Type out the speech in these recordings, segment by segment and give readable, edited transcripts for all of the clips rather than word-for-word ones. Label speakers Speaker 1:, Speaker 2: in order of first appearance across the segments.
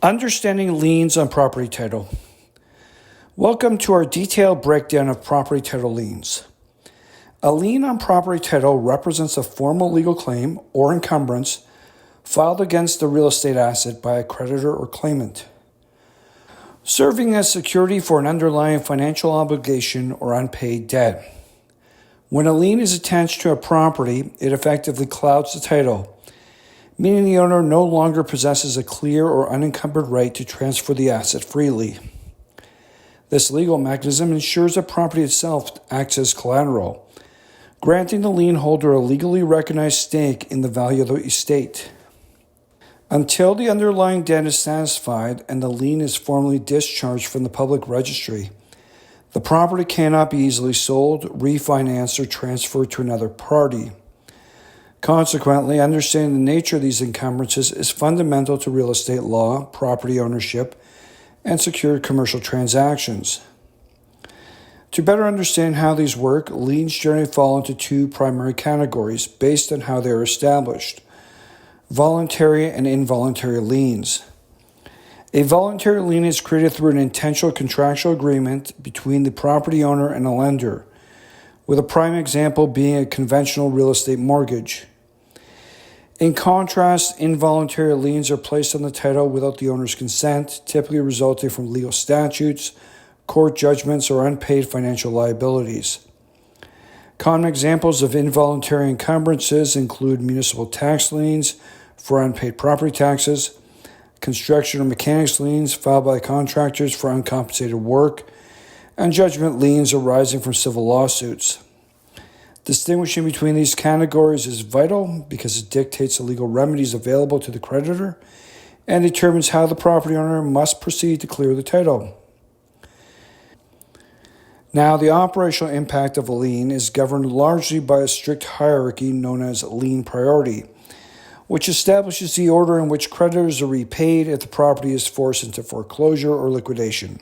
Speaker 1: Understanding liens on property title. Welcome to our detailed breakdown of property title liens. A lien on property title represents a formal legal claim or encumbrance filed against the real estate asset by a creditor or claimant, serving as security for an underlying financial obligation or unpaid debt. When a lien is attached to a property, it effectively clouds the title, meaning the owner no longer possesses a clear or unencumbered right to transfer the asset freely. This legal mechanism ensures the property itself acts as collateral, granting the lien holder a legally recognized stake in the value of the estate. Until the underlying debt is satisfied and the lien is formally discharged from the public registry, the property cannot be easily sold, refinanced, or transferred to another party. Consequently, understanding the nature of these encumbrances is fundamental to real estate law, property ownership, and secured commercial transactions. To better understand how these work, liens generally fall into two primary categories based on how they are established: voluntary and involuntary liens. A voluntary lien is created through an intentional contractual agreement between the property owner and a lender, with a prime example being a conventional real estate mortgage. In contrast, involuntary liens are placed on the title without the owner's consent, typically resulting from legal statutes, court judgments, or unpaid financial liabilities. Common examples of involuntary encumbrances include municipal tax liens for unpaid property taxes, construction or mechanics liens filed by contractors for uncompensated work, and judgment liens arising from civil lawsuits. Distinguishing between these categories is vital because it dictates the legal remedies available to the creditor and determines how the property owner must proceed to clear the title. Now, the operational impact of a lien is governed largely by a strict hierarchy known as lien priority, which establishes the order in which creditors are repaid if the property is forced into foreclosure or liquidation.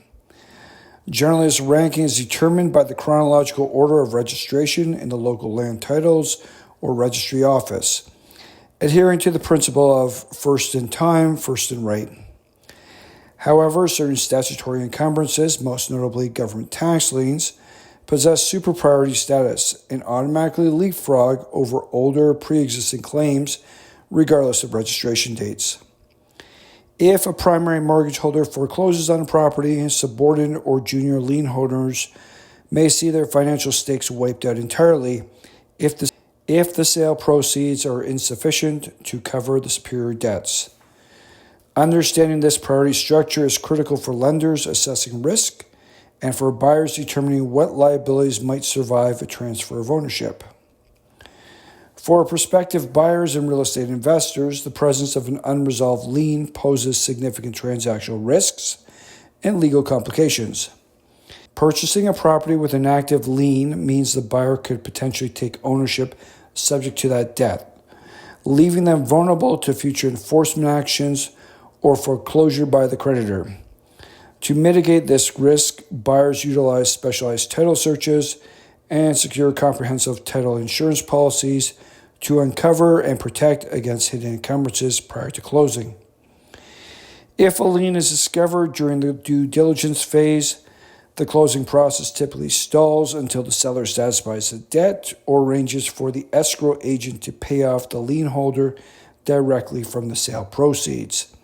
Speaker 1: Generally, this ranking is determined by the chronological order of registration in the local land titles or registry office, adhering to the principle of first in time, first in right. However, certain statutory encumbrances, most notably government tax liens, possess super priority status and automatically leapfrog over older pre-existing claims regardless of registration dates. If a primary mortgage holder forecloses on a property, subordinate or junior lien holders may see their financial stakes wiped out entirely if the sale proceeds are insufficient to cover the superior debts. Understanding this priority structure is critical for lenders assessing risk and for buyers determining what liabilities might survive a transfer of ownership. For prospective buyers and real estate investors, the presence of an unresolved lien poses significant transactional risks and legal complications. Purchasing a property with an active lien means the buyer could potentially take ownership subject to that debt, leaving them vulnerable to future enforcement actions or foreclosure by the creditor. To mitigate this risk, buyers utilize specialized title searches and secure comprehensive title insurance policies to uncover and protect against hidden encumbrances prior to closing. If a lien is discovered during the due diligence phase, the closing process typically stalls until the seller satisfies the debt or arranges for the escrow agent to pay off the lien holder directly from the sale proceeds.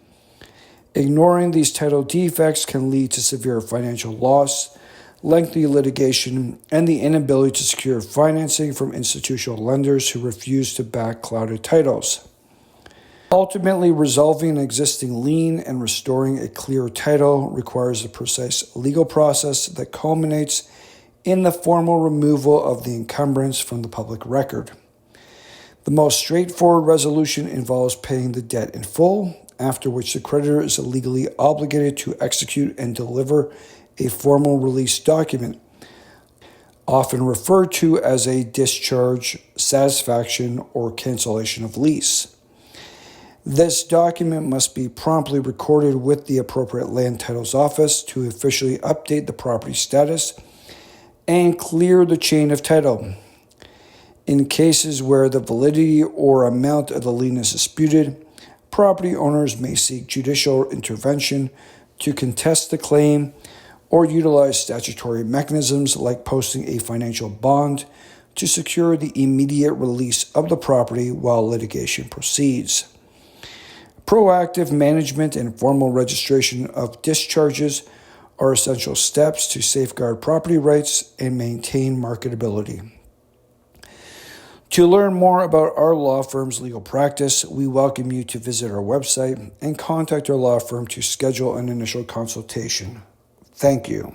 Speaker 1: Ignoring these title defects can lead to severe financial loss, lengthy litigation, and the inability to secure financing from institutional lenders who refuse to back clouded titles. Ultimately, resolving an existing lien and restoring a clear title requires a precise legal process that culminates in the formal removal of the encumbrance from the public record. The most straightforward resolution involves paying the debt in full, after which the creditor is legally obligated to execute and deliver a formal release document, often referred to as a discharge, satisfaction, or cancellation of lease. This document must be promptly recorded with the appropriate land titles office to officially update the property status and clear the chain of title. In cases where the validity or amount of the lien is disputed, property owners may seek judicial intervention to contest the claim or utilize statutory mechanisms like posting a financial bond to secure the immediate release of the property while litigation proceeds. Proactive management and formal registration of discharges are essential steps to safeguard property rights and maintain marketability. To learn more about our law firm's legal practice, we welcome you to visit our website and contact our law firm to schedule an initial consultation. Thank you.